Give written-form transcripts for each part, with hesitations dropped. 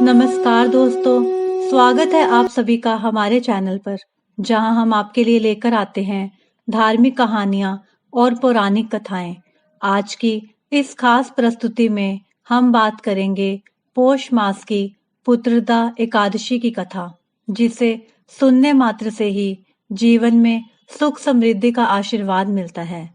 नमस्कार दोस्तों, स्वागत है आप सभी का हमारे चैनल पर, जहां हम आपके लिए लेकर आते हैं धार्मिक कहानियां और पौराणिक कथाएं। आज की इस खास प्रस्तुति में हम बात करेंगे पौष मास की पुत्रदा एकादशी की कथा, जिसे सुनने मात्र से ही जीवन में सुख समृद्धि का आशीर्वाद मिलता है।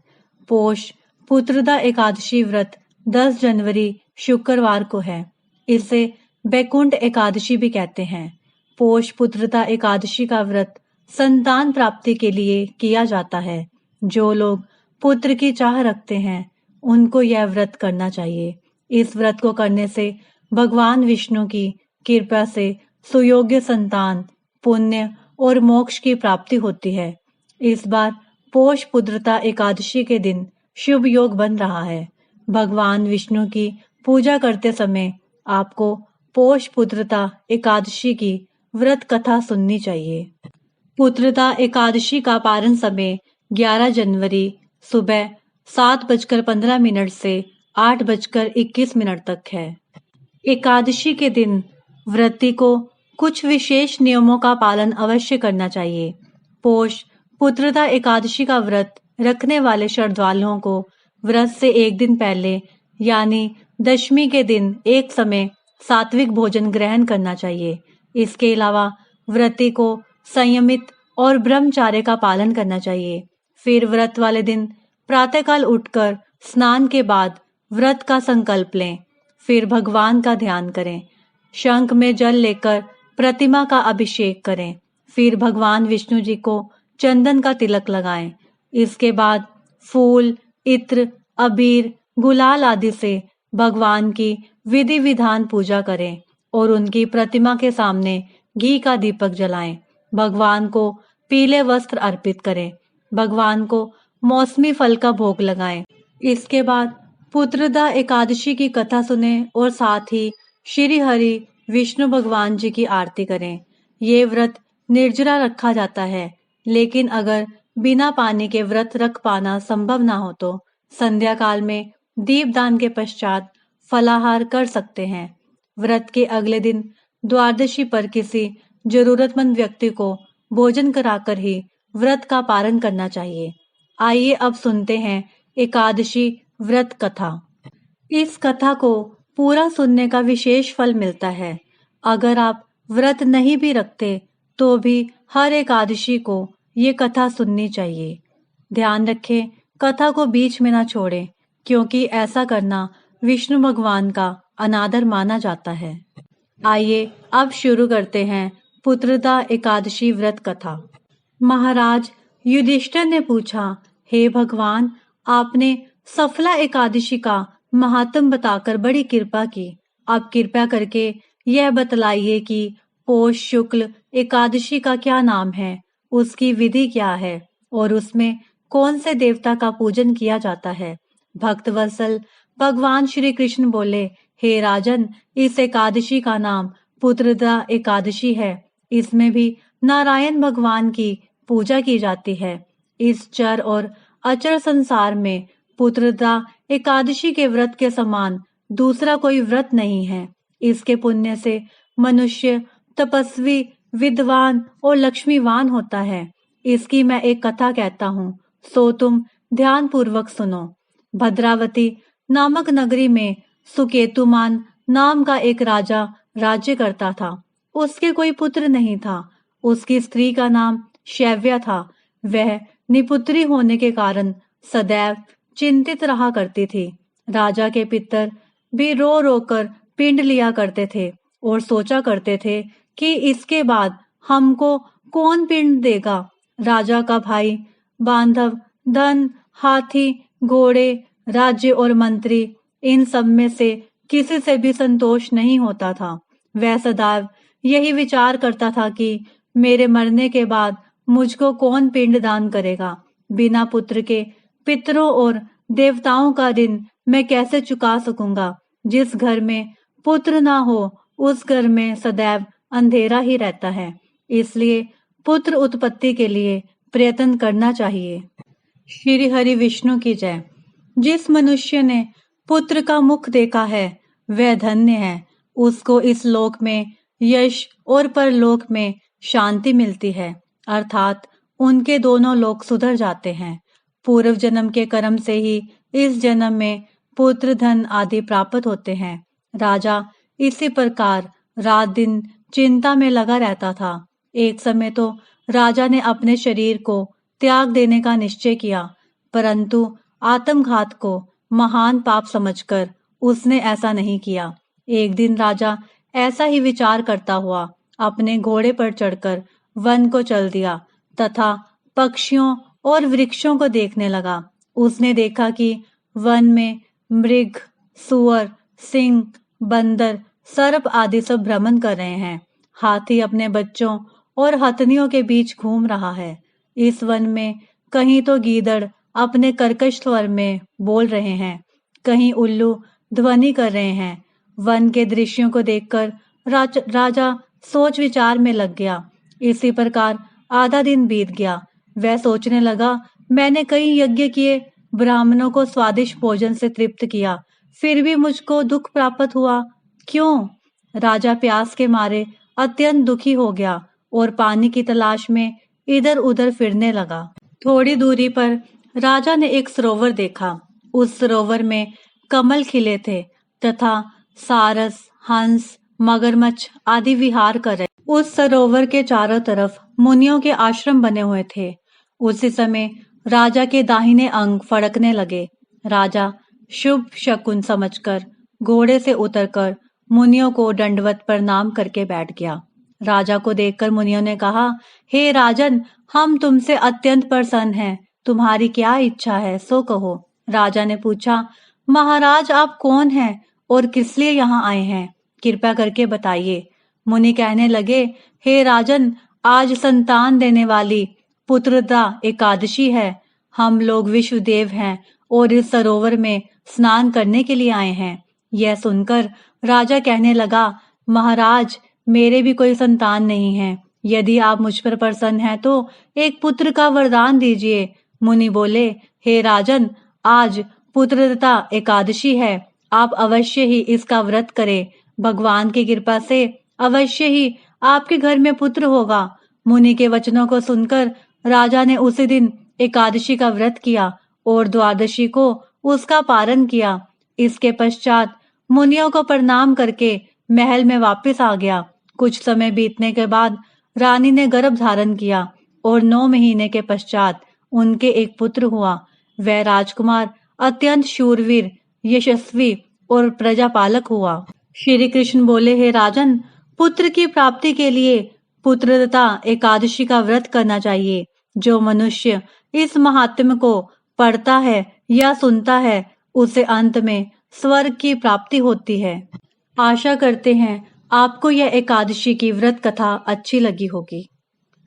पौष पुत्रदा एकादशी व्रत 10 जनवरी शुक्रवार को है। इसे बैकुंठ एकादशी भी कहते हैं। पौष पुत्रदा एकादशी का व्रत संतान प्राप्ति के लिए किया जाता है। जो लोग पुत्र की चाह रखते हैं, उनको यह व्रत करना चाहिए। इस व्रत को करने से भगवान विष्णु की कृपा से सुयोग्य संतान, पुण्य और मोक्ष की प्राप्ति होती है। इस बार पौष पुत्रदा एकादशी के दिन शुभ योग बन रहा है। भगवान विष्णु की पूजा करते समय आपको पौष पुत्रदा एकादशी की व्रत कथा सुननी चाहिए। पुत्रदा एकादशी का पारण समय 11 जनवरी सुबह 7:15 से 8:21 तक है। एकादशी के दिन व्रती को कुछ विशेष नियमों का पालन अवश्य करना चाहिए। पौष पुत्रदा एकादशी का व्रत रखने वाले श्रद्धालुओं को व्रत से एक दिन पहले यानी दशमी के दिन एक समय सात्विक भोजन ग्रहण करना चाहिए। इसके अलावा व्रती को संयमित और ब्रह्मचार्य का पालन करना चाहिए। फिर व्रत वाले दिन प्रातःकाल उठकर स्नान के बाद व्रत का संकल्प लें। फिर भगवान का ध्यान करें। शंख में जल लेकर प्रतिमा का अभिषेक करें। फिर भगवान विष्णु जी को चंदन का तिलक लगाएं। इसके बाद फूल, इत्र, अबीर, गुलाल आदि से भगवान की विधि विधान पूजा करें और उनकी प्रतिमा के सामने घी का दीपक जलाएं। भगवान को पीले वस्त्र अर्पित करें। भगवान को मौसमी फल का भोग लगाएं। इसके बाद पुत्रदा एकादशी की कथा सुने और साथ ही श्री हरि विष्णु भगवान जी की आरती करें। ये व्रत निर्जला रखा जाता है, लेकिन अगर बिना पानी के व्रत रख पाना संभव ना हो तो संध्या काल में दीपदान के पश्चात फलाहार कर सकते हैं। व्रत के अगले दिन द्वादशी पर किसी जरूरतमंद व्यक्ति को भोजन कराकर ही व्रत का पारण करना चाहिए। आइए अब सुनते हैं एकादशी व्रत कथा। इस कथा को पूरा सुनने का विशेष फल मिलता है। अगर आप व्रत नहीं भी रखते तो भी हर एकादशी को ये कथा सुननी चाहिए। ध्यान रखें, कथा को बीच में ना छोड़ें, क्योंकि ऐसा करना विष्णु भगवान का अनादर माना जाता है। आइए अब शुरू करते हैं पुत्रदा एकादशी व्रत कथा। महाराज युधिष्ठिर ने पूछा, हे भगवान, आपने सफला एकादशी का महात्म बताकर बड़ी कृपा की। अब कृपा करके यह बतलाइए कि पौष शुक्ल एकादशी का क्या नाम है, उसकी विधि क्या है और उसमें कौन से देवता का पूजन किया जाता है। भक्तवत्सल भगवान श्री कृष्ण बोले, हे राजन, इस एकादशी का नाम पुत्रदा एकादशी है। इसमें भी नारायण भगवान की पूजा की जाती है। इस चर और अचर संसार में पुत्रदा एकादशी के व्रत के समान दूसरा कोई व्रत नहीं है। इसके पुण्य से मनुष्य तपस्वी, विद्वान और लक्ष्मीवान होता है। इसकी मैं एक कथा कहता हूँ, सो तुम ध्यान पूर्वक सुनो। भद्रावती नामक नगरी में सुकेतुमान नाम का एक राजा राज्य करता था। उसके कोई पुत्र नहीं था। उसकी स्त्री का नाम शैव्या था। वह निपुत्री होने के कारण सदैव चिंतित रहा करती थी। राजा के पितर भी रो रो कर पिंड लिया करते थे और सोचा करते थे कि इसके बाद हमको कौन पिंड देगा। राजा का भाई बांधव धन, हाथी, घोड़े, राज्य और मंत्री, इन सब में से किसी से भी संतोष नहीं होता था। वह सदैव यही विचार करता था कि मेरे मरने के बाद मुझको कौन पिंड दान करेगा। बिना पुत्र के पितरों और देवताओं का ऋण मैं कैसे चुका सकूंगा। जिस घर में पुत्र ना हो उस घर में सदैव अंधेरा ही रहता है। इसलिए पुत्र उत्पत्ति के लिए प्रयत्न करना चाहिए। श्री हरि विष्णु की जय। जिस मनुष्य ने पुत्र का मुख देखा है वह धन्य है। उसको इस लोक में यश और परलोक में शांति मिलती है, अर्थात उनके दोनों लोक सुधर जाते हैं। पूर्व जन्म के कर्म से ही इस जन्म में पुत्र धन आदि प्राप्त होते हैं। राजा इसी प्रकार रात दिन चिंता में लगा रहता था। एक समय तो राजा ने अपने शरीर को त्याग देने का निश्चय किया, परंतु आत्मघात को महान पाप समझकर उसने ऐसा नहीं किया। एक दिन राजा ऐसा ही विचार करता हुआ अपने घोड़े पर चढ़कर वन को चल दिया तथा पक्षियों और वृक्षों को देखने लगा। उसने देखा कि वन में मृग, सुअर, सिंह, बंदर, सर्प आदि सब भ्रमण कर रहे हैं। हाथी अपने बच्चों और हथनियों के बीच घूम रहा है। इस वन में कहीं तो गीदड़ अपने कर्कश स्वर में बोल रहे हैं, कहीं उल्लू ध्वनि कर रहे हैं। वन के दृश्यों को देखकर राजा सोच विचार में लग गया। इसी प्रकार आधा दिन बीत गया। वह सोचने लगा, मैंने कई यज्ञ किए, ब्राह्मणों को स्वादिष्ट भोजन से तृप्त किया, फिर भी मुझको दुख प्राप्त हुआ। क्यों? राजा प्यास के मारे अत्यंत दुखी हो गया और पानी की तलाश में इधर उधर फिरने लगा। थोड़ी दूरी पर राजा ने एक सरोवर देखा। उस सरोवर में कमल खिले थे तथा सारस, हंस, मगरमच्छ आदि विहार कर रहे। उस सरोवर के चारों तरफ मुनियों के आश्रम बने हुए थे। उसी समय राजा के दाहिने अंग फड़कने लगे। राजा शुभ शकुन समझकर घोड़े से उतरकर मुनियों को दंडवत प्रणाम करके बैठ गया। राजा को देखकर मुनियों ने कहा, हे राजन, हम तुमसे अत्यंत प्रसन्न हैं। तुम्हारी क्या इच्छा है, सो कहो। राजा ने पूछा, महाराज आप कौन हैं और किस लिए यहाँ आए हैं? कृपया करके बताइए। मुनि कहने लगे, हे राजन, आज संतान देने वाली पुत्रदा एकादशी है। हम लोग विश्वदेव हैं और इस सरोवर में स्नान करने के लिए आए हैं। यह सुनकर राजा कहने लगा, महाराज, मेरे भी कोई संतान नहीं है। यदि आप मुझ पर प्रसन्न हैं तो एक पुत्र का वरदान दीजिए। मुनि बोले, हे राजन, आज पुत्रदा एकादशी है, आप अवश्य ही इसका व्रत करें। भगवान की कृपा से अवश्य ही आपके घर में पुत्र होगा। मुनि के वचनों को सुनकर राजा ने उसी दिन एकादशी का व्रत किया और द्वादशी को उसका पारण किया। इसके पश्चात मुनियों को प्रणाम करके महल में वापस आ गया। कुछ समय बीतने के बाद रानी ने गर्भ धारण किया और 9 महीने के पश्चात उनके एक पुत्र हुआ। वह राजकुमार अत्यंत शूरवीर, यशस्वी और प्रजापालक हुआ। श्री कृष्ण बोले, हे राजन, पुत्र की प्राप्ति के लिए पुत्रदा एकादशी का व्रत करना चाहिए। जो मनुष्य इस महात्म्य को पढ़ता है या सुनता है, उसे अंत में स्वर्ग की प्राप्ति होती है। आशा करते हैं आपको यह एकादशी की व्रत कथा अच्छी लगी होगी।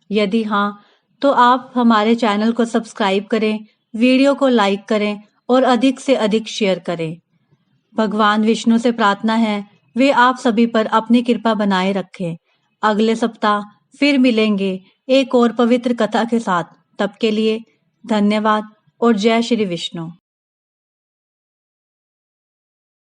यदि हाँ, तो आप हमारे चैनल को सब्सक्राइब करें, वीडियो को लाइक करें और अधिक से अधिक शेयर करें। भगवान विष्णु से प्रार्थना है वे आप सभी पर अपनी कृपा बनाए रखें। अगले सप्ताह फिर मिलेंगे एक और पवित्र कथा के साथ। तब के लिए धन्यवाद और जय श्री विष्णु।